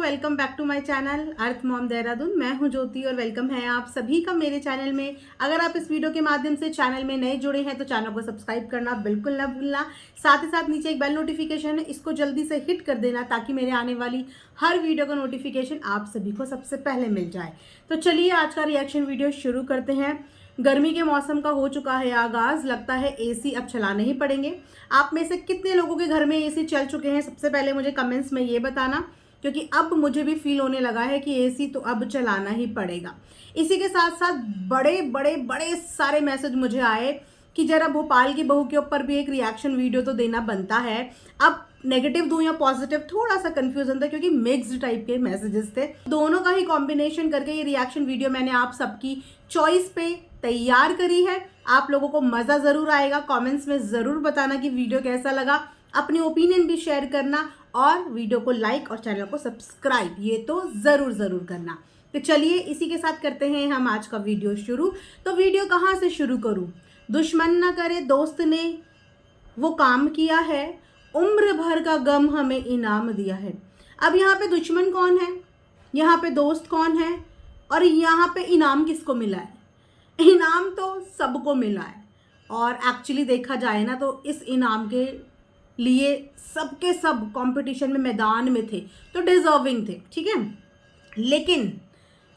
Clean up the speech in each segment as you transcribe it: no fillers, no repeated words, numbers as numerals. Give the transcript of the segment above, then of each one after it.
Welcome back to my channel Earth Mom Dehradun. मैं हूं ज्योति और वेलकम है आप सभी का मेरे चैनल में। अगर आप इस वीडियो के माध्यम से चैनल में नए जुड़े हैं तो चैनल को सब्सक्राइब करना बिल्कुल ना भूलना। साथ ही साथ नीचे एक बेल नोटिफिकेशन है, इसको जल्दी से हिट कर देना ताकि मेरे आने वाली हर वीडियो का नोटिफिकेशन आप सभी को सबसे पहले मिल जाए। तो चलिए आज का रिएक्शन वीडियो शुरू करते हैं। गर्मी के मौसम का हो चुका है आगाज, लगता है एसी अब चलाने ही पड़ेंगे। आप में से कितने लोगों के घर में एसी चल चुके हैं सबसे पहले मुझे कमेंट्स में ये बताना, क्योंकि अब मुझे भी फील होने लगा है कि एसी तो अब चलाना ही पड़ेगा। इसी के साथ साथ बड़े बड़े बड़े सारे मैसेज मुझे आए कि जरा भोपाल की बहू के ऊपर भी एक रिएक्शन वीडियो तो देना बनता है। अब नेगेटिव दूं या पॉजिटिव, थोड़ा सा कंफ्यूजन था क्योंकि मिक्स्ड टाइप के मैसेजेस थे। दोनों का ही कॉम्बिनेशन करके ये रिएक्शन वीडियो मैंने आप सबकी चॉइस पे तैयार करी है। आप लोगों को मज़ा ज़रूर आएगा। कमेंट्स में ज़रूर बताना कि वीडियो कैसा लगा, अपनी ओपिनियन भी शेयर करना और वीडियो को लाइक और चैनल को सब्सक्राइब ये तो ज़रूर करना। तो चलिए इसी के साथ करते हैं हम आज का वीडियो शुरू। तो वीडियो कहाँ से शुरू करूँ? दुश्मन ना करे दोस्त ने वो काम किया है, उम्र भर का गम हमें इनाम दिया है। अब यहाँ पे दुश्मन कौन है, यहाँ पे दोस्त कौन है और यहाँ पे इनाम किसको मिला है? इनाम तो सबको मिला है और एक्चुअली देखा जाए ना तो इस इनाम के लिए सबके सब कंपटीशन में मैदान में थे तो डिजर्विंग थे, ठीक है। लेकिन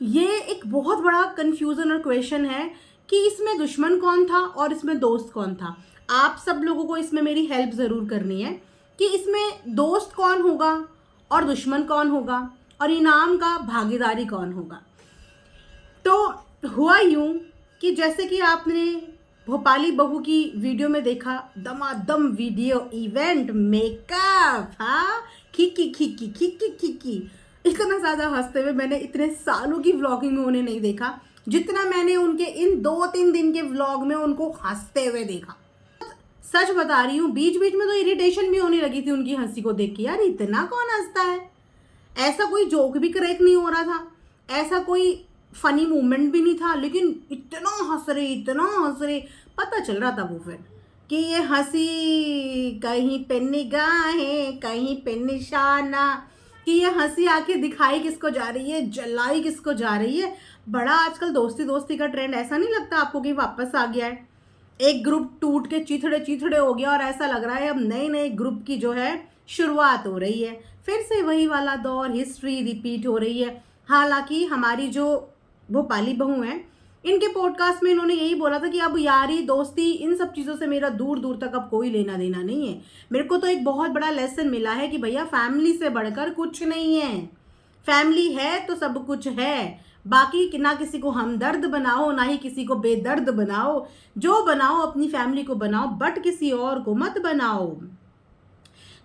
ये एक बहुत बड़ा कंफ्यूजन और क्वेश्चन है कि इसमें दुश्मन कौन था और इसमें दोस्त कौन था। आप सब लोगों को इसमें मेरी हेल्प ज़रूर करनी है कि इसमें दोस्त कौन होगा और दुश्मन कौन होगा और इनाम का भागीदारी कौन होगा। तो हुआ यूं कि जैसे कि आपने भोपाली बहू की वीडियो में देखा, दमादम वीडियो इवेंट मेकअप, हाँ खिकी इतना ज़्यादा हंसते हुए मैंने इतने सालों की व्लॉगिंग में उन्हें नहीं देखा जितना मैंने उनके इन 2-3 दिन के व्लॉग में उनको हंसते हुए देखा। सच बता रही हूँ, बीच बीच में तो इरिटेशन भी होने लगी थी उनकी हंसी को देख के। यार इतना कौन हंसता है? ऐसा कोई जोक भी करेक्ट नहीं हो रहा था, ऐसा कोई फनी मूवमेंट भी नहीं था, लेकिन इतना हंस रहे पता चल रहा था वो फिर कि ये हंसी कहीं पे निगाहें कहीं पे निशाना, कि ये हंसी आके दिखाई किसको जा रही है, जलाई किसको जा रही है। बड़ा आजकल दोस्ती दोस्ती का ट्रेंड ऐसा नहीं लगता आपको कि वापस आ गया है? एक ग्रुप टूट के चिथड़े हो गया और ऐसा लग रहा है अब नए नए ग्रुप की जो है शुरुआत हो रही है। फिर से वही वाला दौर, हिस्ट्री रिपीट हो रही है। हालांकि हमारी जो भोपाली बहू हैं, इनके पॉडकास्ट में इन्होंने यही बोला था कि अब यारी दोस्ती इन सब चीज़ों से मेरा दूर दूर तक अब कोई लेना देना नहीं है। मेरे को तो एक बहुत बड़ा लेसन मिला है कि भैया फैमिली से बढ़कर कुछ नहीं है। फैमिली है तो सब कुछ है, बाकी ना किसी को हमदर्द बनाओ ना ही किसी को बेदर्द बनाओ। जो बनाओ अपनी फैमिली को बनाओ, बट किसी और को मत बनाओ।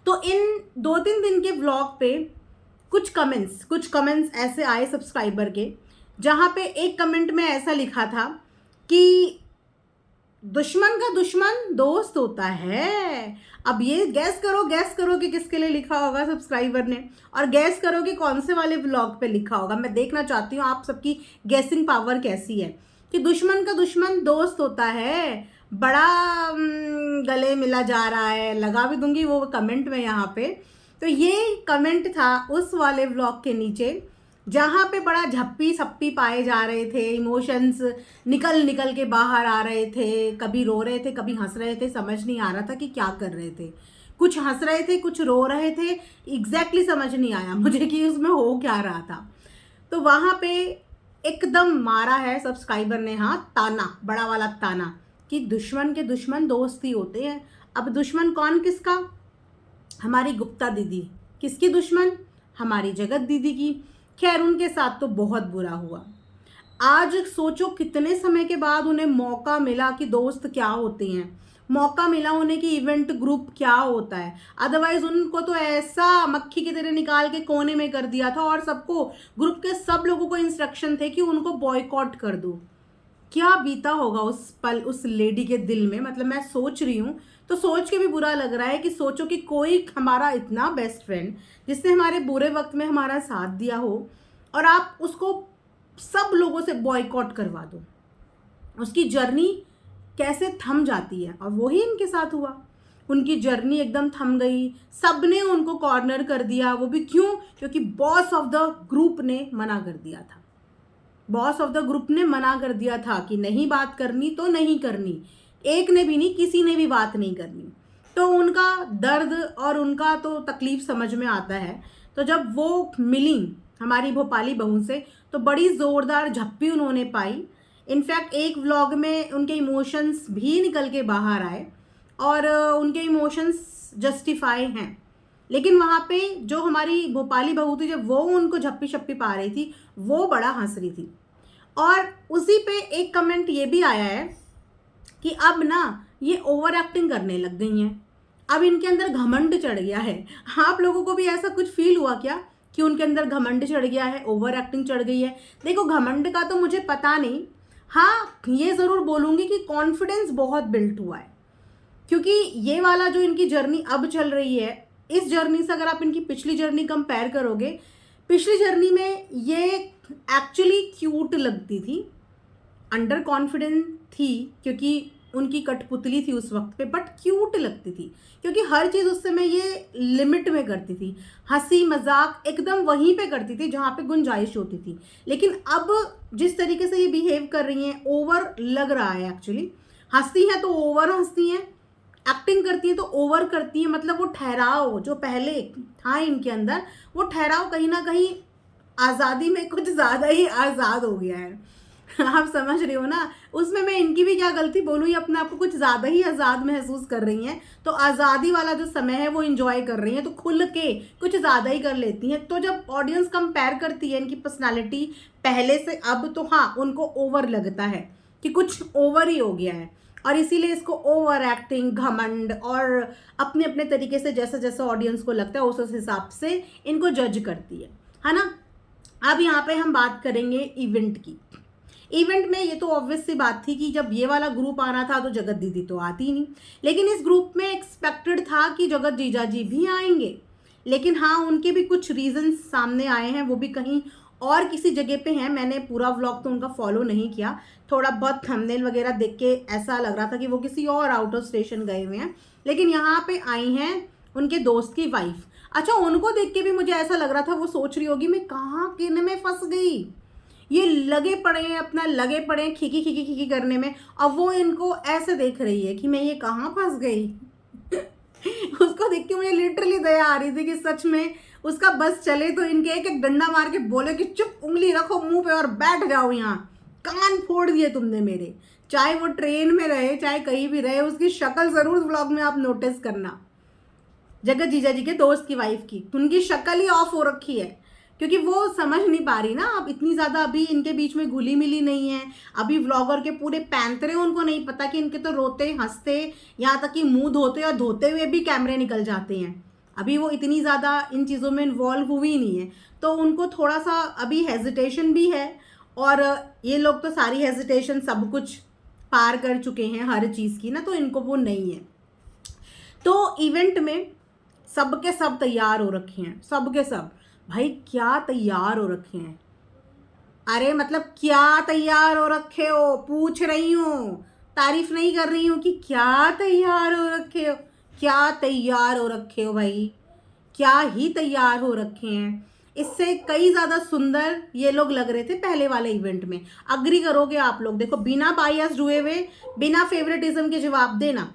तो इन 2-3 दिन के व्लॉग पे कुछ कमेंट्स ऐसे आए सब्सक्राइबर के, जहाँ पे एक कमेंट में ऐसा लिखा था कि दुश्मन का दुश्मन दोस्त होता है। अब ये गैस करो कि किसके लिए लिखा होगा सब्सक्राइबर ने, और गैस करो कि कौन से वाले व्लॉग पे लिखा होगा। मैं देखना चाहती हूँ आप सबकी गैसिंग पावर कैसी है कि दुश्मन का दुश्मन दोस्त होता है। बड़ा गले मिला जा रहा है, लगा भी दूंगी वो कमेंट में यहाँ पे। तो ये कमेंट था उस वाले व्लॉग के नीचे जहाँ पे बड़ा झप्पी सप्पी पाए जा रहे थे, इमोशंस निकल के बाहर आ रहे थे, कभी रो रहे थे कभी हंस रहे थे, समझ नहीं आ रहा था कि क्या कर रहे थे। कुछ हंस रहे थे कुछ रो रहे थे, एग्जैक्टली समझ नहीं आया मुझे कि उसमें हो क्या रहा था। तो वहाँ पे एकदम मारा है सब्सक्राइबर ने, हाँ ताना, बड़ा वाला ताना कि दुश्मन के दुश्मन दोस्त ही होते हैं। अब दुश्मन कौन किसका? हमारी गुप्ता दीदी। किसकी दुश्मन? हमारी जगत दीदी की। खैर उनके साथ तो बहुत बुरा हुआ। आज सोचो कितने समय के बाद उन्हें मौका मिला कि दोस्त क्या होते हैं, मौका मिला उन्हें कि इवेंट ग्रुप क्या होता है। अदरवाइज उनको तो ऐसा मक्खी की तरह निकाल के कोने में कर दिया था और सबको, ग्रुप के सब लोगों को इंस्ट्रक्शन थे कि उनको बॉयकॉट कर दो। क्या बीता होगा उस पल उस लेडी के दिल में? मतलब मैं सोच रही हूँ तो सोच के भी बुरा लग रहा है कि सोचो कि कोई हमारा इतना बेस्ट फ्रेंड जिसने हमारे बुरे वक्त में हमारा साथ दिया हो और आप उसको सब लोगों से बॉयकॉट करवा दो। उसकी जर्नी कैसे थम जाती है, और वही इनके साथ हुआ। उनकी जर्नी एकदम थम गई, सबने उनको कॉर्नर कर दिया। वो भी क्यों? क्योंकि बॉस ऑफ द ग्रुप ने मना कर दिया था। बॉस ऑफ द ग्रुप ने मना कर दिया था कि नहीं बात करनी तो नहीं करनी, एक ने भी नहीं, किसी ने भी बात नहीं करनी। तो उनका दर्द और उनका तो तकलीफ समझ में आता है। तो जब वो मिली हमारी भोपाली बहू से तो बड़ी ज़ोरदार झप्पी उन्होंने पाई। इनफैक्ट एक व्लॉग में उनके इमोशंस भी निकल के बाहर आए और उनके इमोशंस जस्टिफाई हैं। लेकिन वहाँ पे जो हमारी भोपाली बहू थी, जब वो उनको झप्पी शप्पी पा रही थी, वो बड़ा हंस रही थी। और उसी पे एक कमेंट ये भी आया है कि अब ना ये ओवर एक्टिंग करने लग गई हैं, अब इनके अंदर घमंड चढ़ गया है। आप लोगों को भी ऐसा कुछ फील हुआ क्या कि उनके अंदर घमंड चढ़ गया है, ओवर एक्टिंग चढ़ गई है? देखो, घमंड का तो मुझे पता नहीं, हाँ ये ज़रूर बोलूँगी कि कॉन्फिडेंस बहुत बिल्ट हुआ है। क्योंकि ये वाला जो इनकी जर्नी अब चल रही है, इस जर्नी से अगर आप इनकी पिछली जर्नी कंपेयर करोगे, पिछली जर्नी में ये एक्चुअली क्यूट लगती थी, अंडर कॉन्फिडेंट थी क्योंकि उनकी कठपुतली थी उस वक्त पे, बट क्यूट लगती थी क्योंकि हर चीज़ उस समय ये लिमिट में करती थी, हंसी मजाक एकदम वहीं पे करती थी जहाँ पे गुंजाइश होती थी। लेकिन अब जिस तरीके से ये बिहेव कर रही हैं, ओवर लग रहा है एक्चुअली। हंसती हैं तो ओवर हंसती हैं, एक्टिंग करती हैं तो ओवर करती हैं। मतलब वो ठहराव जो पहले था इनके अंदर, वो ठहराव कहीं ना कहीं आज़ादी में कुछ ज़्यादा ही आज़ाद हो गया है। आप समझ रहे हो ना? उसमें मैं इनकी भी क्या गलती बोलूँ, ये अपने आप को कुछ ज़्यादा ही आज़ाद महसूस कर रही हैं। तो आज़ादी वाला जो समय है वो इंजॉय कर रही हैं, तो खुल के कुछ ज़्यादा ही कर लेती हैं। तो जब ऑडियंस कंपेयर करती है इनकी पर्सनालिटी पहले से अब, तो हाँ उनको ओवर लगता है कि कुछ ओवर ही हो गया है। और इसीलिए इसको ओवर एक्टिंग, घमंड और अपने अपने तरीके से जैसा जैसा ऑडियंस को लगता है उस हिसाब से इनको जज करती है ना? अब यहाँ पे हम बात करेंगे इवेंट की। इवेंट में ये तो ऑब्वियस सी बात थी कि जब ये वाला ग्रुप आना था तो जगत दीदी तो आती नहीं, लेकिन इस ग्रुप में एक्सपेक्टेड था कि जगत जीजा जी भी आएंगे। लेकिन हाँ, उनके भी कुछ रीजंस सामने आए हैं, वो भी कहीं और किसी जगह पे हैं। मैंने पूरा व्लॉग तो उनका फॉलो नहीं किया, थोड़ा बहुत थंबनेल वगैरह देख के ऐसा लग रहा था कि वो किसी और आउट ऑफ स्टेशन गए हुए हैं। लेकिन यहाँ पे आई हैं उनके दोस्त की वाइफ। अच्छा, उनको देख के भी मुझे ऐसा लग रहा था वो सोच रही होगी मैं कहाँ किन में फंस गई, ये लगे पड़े हैं अपना, लगे पड़े हैं खिकी खिकी खिकी करने में। अब वो इनको ऐसे देख रही है कि मैं ये कहाँ फंस गई। उसको देख के मुझे लिटरली दया आ रही थी कि सच में उसका बस चले तो इनके एक एक डंडा मार के बोले कि चुप, उंगली रखो मुंह पे और बैठ जाओ, यहाँ कान फोड़ दिए तुमने मेरे। चाहे वो ट्रेन में रहे चाहे कहीं भी रहे, उसकी शक्ल जरूर व्लॉग में आप नोटिस करना। जगत जीजा जी के दोस्त की वाइफ की, उनकी शक्ल ही ऑफ हो रखी है क्योंकि वो समझ नहीं पा रही ना, अब इतनी ज़्यादा अभी इनके बीच में घुली मिली नहीं है। अभी व्लॉगर के पूरे पैंतरे उनको नहीं पता कि इनके तो रोते हंसते, यहाँ तक कि मुंह धोते और धोते हुए भी कैमरे निकल जाते हैं। अभी वो इतनी ज़्यादा इन चीज़ों में इन्वॉल्व हुई नहीं है, तो उनको थोड़ा सा अभी हेजिटेशन भी है। और ये लोग तो सारी हेजिटेशन सब कुछ पार कर चुके हैं हर चीज़ की ना, तो इनको वो नहीं है। तो इवेंट में सब के सब तैयार हो रखे हैं, सब के सब। भाई क्या तैयार हो रखे हैं, अरे मतलब क्या तैयार हो रखे हो, पूछ रही हूँ, तारीफ नहीं कर रही हूँ कि क्या तैयार हो रखे हो, क्या तैयार हो रखे हो भाई, क्या ही तैयार हो रखे हैं। इससे कई ज़्यादा सुंदर ये लोग लग रहे थे पहले वाले इवेंट में। अग्री करोगे आप लोग? देखो, बिना बायस हुए हुए, बिना फेवरेटिज्म के जवाब देना।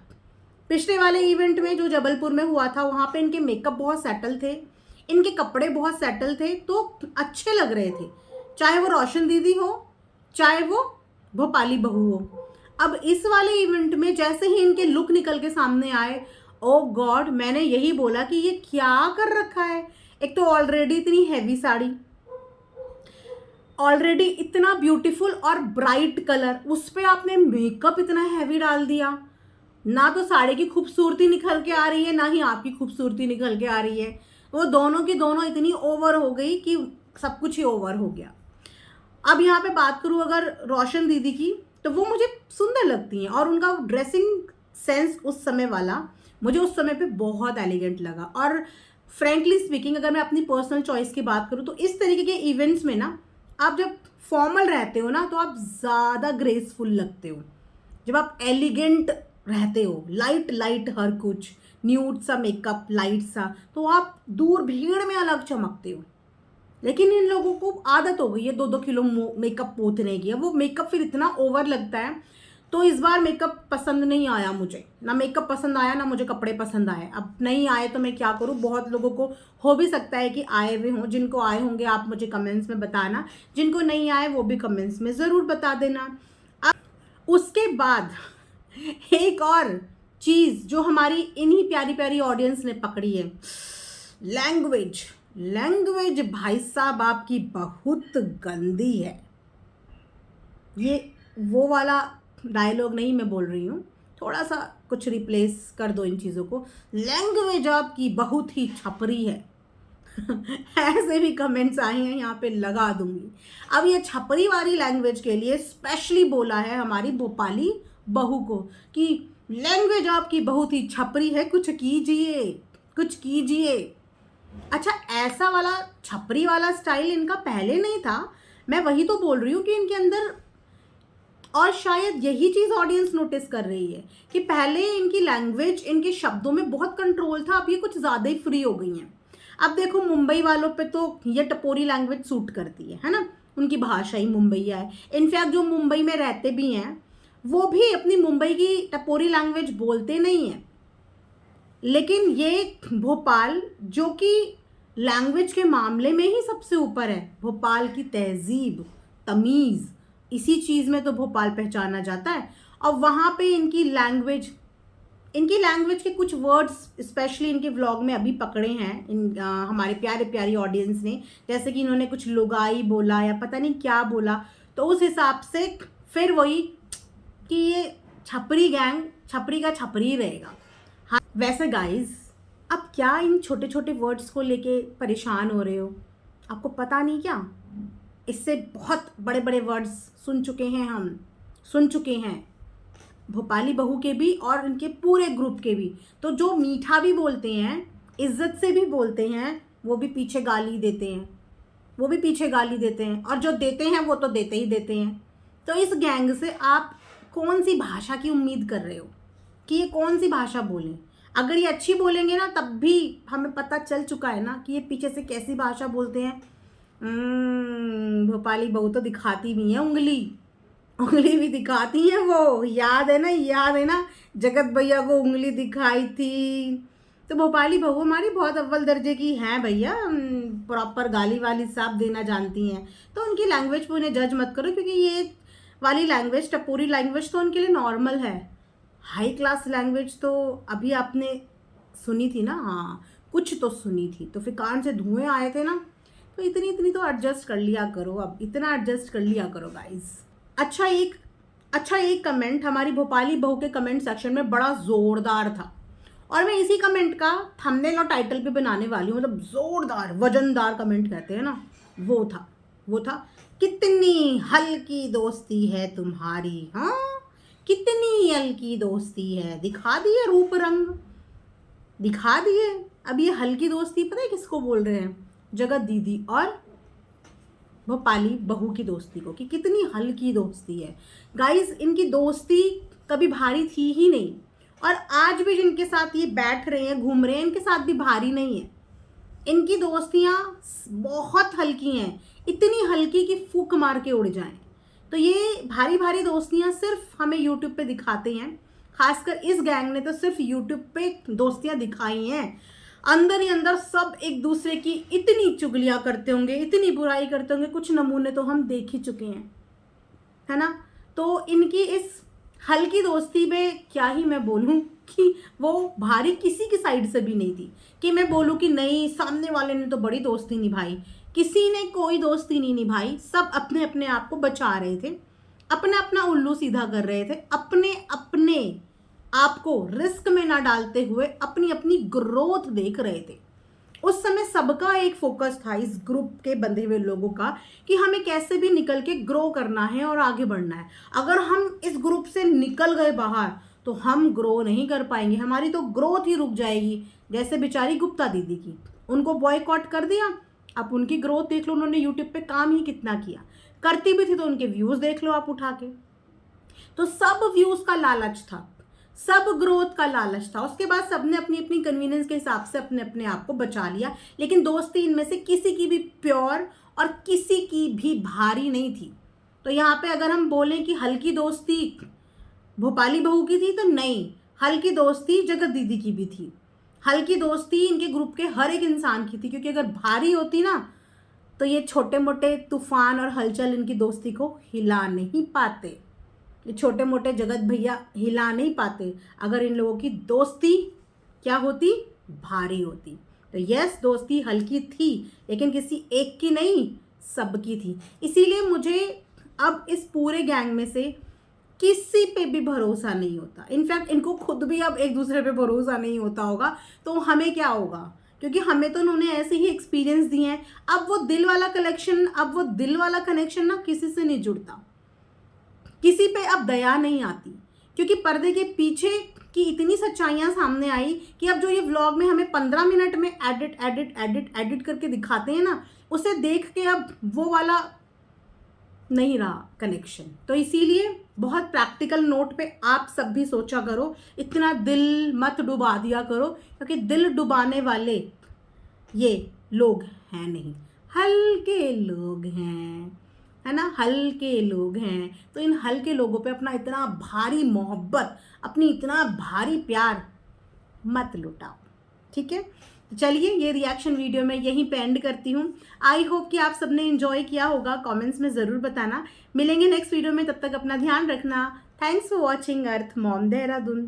पिछले वाले इवेंट में जो जबलपुर में हुआ था, वहाँ पे इनके मेकअप बहुत सेटल थे, इनके कपड़े बहुत सेटल थे, तो अच्छे लग रहे थे, चाहे वो रोशन दीदी हो चाहे वो भोपाली बहू हो। अब इस वाले इवेंट में जैसे ही इनके लुक निकल के सामने आए, ओ गॉड, मैंने यही बोला कि ये क्या कर रखा है। एक तो ऑलरेडी इतनी हैवी साड़ी, ऑलरेडी इतना ब्यूटीफुल और ब्राइट कलर, उस पर आपने मेकअप इतना हैवी डाल दिया। ना तो साड़ी की खूबसूरती निकल के आ रही है, ना ही आपकी खूबसूरती निकल के आ रही है। वो दोनों की दोनों इतनी ओवर हो गई कि सब कुछ ही ओवर हो गया। अब यहाँ पे बात करूँ अगर रोशन दीदी की, तो वो मुझे सुंदर लगती हैं और उनका ड्रेसिंग सेंस उस समय वाला मुझे उस समय पे बहुत एलिगेंट लगा। और फ्रेंकली स्पीकिंग, अगर मैं अपनी पर्सनल चॉइस की बात करूँ तो इस तरीके के इवेंट्स में ना, आप जब फॉर्मल रहते हो ना तो आप ज़्यादा ग्रेसफुल लगते हो। जब आप एलिगेंट रहते हो, लाइट लाइट हर कुछ, न्यूड सा मेकअप, लाइट सा, तो आप दूर भीड़ में अलग चमकते हो। लेकिन इन लोगों को आदत हो गई है 2-2 किलो मेकअप पोतने की। अब वो मेकअप फिर इतना ओवर लगता है। तो इस बार मेकअप पसंद नहीं आया मुझे, ना मेकअप पसंद आया ना मुझे कपड़े पसंद आए। अब नहीं आए तो मैं क्या करूँ, बहुत लोगों को हो भी सकता है कि आए हुए हों। जिनको आए होंगे आप मुझे कमेंट्स में बताना, जिनको नहीं आए वो भी कमेंट्स में ज़रूर बता देना। अब उसके बाद एक और चीज़ जो हमारी इन्हीं प्यारी प्यारी ऑडियंस ने पकड़ी है, लैंग्वेज। लैंग्वेज भाई साहब आपकी बहुत गंदी है। ये वो वाला डायलॉग नहीं मैं बोल रही हूँ, थोड़ा सा कुछ रिप्लेस कर दो इन चीज़ों को। लैंग्वेज आपकी बहुत ही छपरी है। ऐसे भी कमेंट्स आए हैं, यहाँ पे लगा दूंगी। अब ये छपरी वाली लैंग्वेज के लिए स्पेशली बोला है हमारी भोपाली बहू को कि लैंग्वेज आपकी बहुत ही छपरी है, कुछ कीजिए, कुछ कीजिए। अच्छा, ऐसा वाला छपरी वाला स्टाइल इनका पहले नहीं था। मैं वही तो बोल रही हूँ कि इनके अंदर, और शायद यही चीज़ ऑडियंस नोटिस कर रही है कि पहले इनकी लैंग्वेज, इनके शब्दों में बहुत कंट्रोल था, अब ये कुछ ज़्यादा ही फ्री हो गई हैं। अब देखो मुंबई वालों पे तो ये टपोरी लैंग्वेज सूट करती है ना, उनकी भाषा ही मुंबईया है। इनफैक्ट जो मुंबई में रहते भी हैं वो भी अपनी मुंबई की टपोरी लैंग्वेज बोलते नहीं हैं। लेकिन ये भोपाल जो कि लैंग्वेज के मामले में ही सबसे ऊपर है, भोपाल की तहजीब, तमीज़, इसी चीज़ में तो भोपाल पहचाना जाता है। और वहाँ पे इनकी लैंग्वेज के कुछ वर्ड्स स्पेशली इनके व्लॉग में अभी पकड़े हैं हमारे प्यारे प्यारी ऑडियंस ने। जैसे कि इन्होंने कुछ लुगाई बोला या पता नहीं क्या बोला, तो उस हिसाब से फिर वही कि ये छपरी गैंग छपरी का छपरी रहेगा। हाँ, वैसे गाइज अब क्या इन छोटे छोटे वर्ड्स को लेके परेशान हो रहे हो? आपको पता नहीं क्या, इससे बहुत बड़े बड़े वर्ड्स सुन चुके हैं भोपाली बहू के भी और इनके पूरे ग्रुप के भी। तो जो मीठा भी बोलते हैं, इज्जत से भी बोलते हैं, वो भी पीछे गाली देते हैं, और जो देते हैं वो तो देते ही देते हैं। तो इस गैंग से आप कौन सी भाषा की उम्मीद कर रहे हो कि ये कौन सी भाषा बोलें? अगर ये अच्छी बोलेंगे ना तब भी हमें पता चल चुका है ना कि ये पीछे से कैसी भाषा बोलते हैं। भोपाली बहू तो दिखाती भी है, उंगली भी दिखाती है। वो याद है ना जगत भैया को उंगली दिखाई थी। तो भोपाली बहू हमारी बहुत अव्वल दर्जे की हैं भैया, प्रॉपर गाली वाली साफ देना जानती हैं। तो उनकी लैंग्वेज पे उन्हें जज मत करो, क्योंकि ये वाली लैंग्वेज, टपोरी लैंग्वेज तो उनके लिए नॉर्मल है। हाई क्लास लैंग्वेज तो अभी आपने सुनी थी ना, हाँ कुछ तो सुनी थी, तो फिर कान से धुएं आए थे ना। तो इतनी तो एडजस्ट कर लिया करो, अब इतना एडजस्ट कर लिया करो गाइज। अच्छा एक कमेंट हमारी भोपाली बहू के कमेंट सेक्शन में बड़ा ज़ोरदार था, और मैं इसी कमेंट का थंबनेल और टाइटल भी बनाने वाली हूँ। मतलब ज़ोरदार वजनदार कमेंट कहते हैं ना, वो था कितनी हल्की दोस्ती है तुम्हारी, हाँ कितनी हल्की दोस्ती है, दिखा दिए रूप रंग, दिखा दिए। अब ये हल्की दोस्ती पता है किसको बोल रहे हैं? जगत दीदी और भोपाली बहू की दोस्ती को, कि कितनी हल्की दोस्ती है। गाइस इनकी दोस्ती कभी भारी थी ही नहीं, और आज भी जिनके साथ ये बैठ रहे हैं, घूम रहे हैं, इनके साथ भी भारी नहीं है। इनकी दोस्तियाँ बहुत हल्की हैं, इतनी हल्की कि फूक मार के उड़ जाएं। तो ये भारी भारी दोस्तियाँ सिर्फ हमें यूट्यूब पे दिखाते हैं। खासकर इस गैंग ने तो सिर्फ यूट्यूब पे दोस्तियाँ दिखाई हैं, अंदर ही अंदर सब एक दूसरे की इतनी चुगलियाँ करते होंगे, इतनी बुराई करते होंगे, कुछ नमूने तो हम देख ही चुके हैं, है ना। तो इनकी इस हल्की दोस्ती में क्या ही मैं बोलूँ कि वो भारी किसी की साइड से भी नहीं थी, कि मैं बोलूँ कि नहीं सामने वाले ने तो बड़ी दोस्ती निभाई। किसी ने कोई दोस्ती नहीं निभाई, सब अपने अपने आप को बचा रहे थे, अपना अपना उल्लू सीधा कर रहे थे, अपने अपने आपको रिस्क में ना डालते हुए अपनी अपनी ग्रोथ देख रहे थे। उस समय सबका एक फोकस था इस ग्रुप के बंधे हुए लोगों का, कि हमें कैसे भी निकल के ग्रो करना है और आगे बढ़ना है। अगर हम इस ग्रुप से निकल गए बाहर तो हम ग्रो नहीं कर पाएंगे, हमारी तो ग्रोथ ही रुक जाएगी। जैसे बेचारी गुप्ता दीदी की, उनको बॉयकॉट कर दिया, अब उनकी ग्रोथ देख लो, उन्होंने यूट्यूब पे काम ही कितना किया, करती भी थी तो उनके व्यूज़ देख लो आप उठा के। तो सब व्यूज़ का लालच था, सब ग्रोथ का लालच था। उसके बाद सबने अपनी अपनी कन्वीनियंस के हिसाब से अपने अपने आप को बचा लिया, लेकिन दोस्ती इनमें से किसी की भी प्योर और किसी की भी भारी नहीं थी। तो यहाँ पे अगर हम बोलें कि हल्की दोस्ती भोपाली बहू की थी, तो नहीं, हल्की दोस्ती जगत दीदी की भी थी। हल्की दोस्ती इनके ग्रुप के हर एक इंसान की थी, क्योंकि अगर भारी होती ना तो ये छोटे मोटे तूफान और हलचल इनकी दोस्ती को हिला नहीं पाते। ये छोटे मोटे जगत भैया हिला नहीं पाते अगर इन लोगों की दोस्ती क्या होती, भारी होती। तो यस, दोस्ती हल्की थी, लेकिन किसी एक की नहीं, सबकी थी। इसीलिए मुझे अब इस पूरे गैंग में से किसी पे भी भरोसा नहीं होता। इनफैक्ट इनको खुद भी अब एक दूसरे पे भरोसा नहीं होता होगा, तो हमें क्या होगा, क्योंकि हमें तो उन्होंने ऐसे ही एक्सपीरियंस दिए हैं। अब वो दिल वाला कनेक्शन ना किसी से नहीं जुड़ता, किसी पे अब दया नहीं आती, क्योंकि पर्दे के पीछे की इतनी सच्चाइयाँ सामने आई कि अब जो ये व्लॉग में हमें 15 मिनट में एडिट करके दिखाते हैं ना, उसे देख के अब वो वाला नहीं रहा कनेक्शन। तो इसीलिए बहुत प्रैक्टिकल नोट पे आप सब भी सोचा करो, इतना दिल मत डुबा दिया करो, क्योंकि दिल डुबाने वाले ये लोग हैं नहीं, हल्के लोग हैं, है ना, हल्के लोग हैं। तो इन हल्के लोगों पे अपना इतना भारी मोहब्बत, अपनी इतना भारी प्यार मत लुटाओ, ठीक है। तो चलिए, ये रिएक्शन वीडियो मैं यहीं पे एंड करती हूँ। आई होप कि आप सबने एंजॉय किया होगा, कमेंट्स में ज़रूर बताना। मिलेंगे नेक्स्ट वीडियो में, तब तक अपना ध्यान रखना। Thanks for watching earth Mom Dehradun.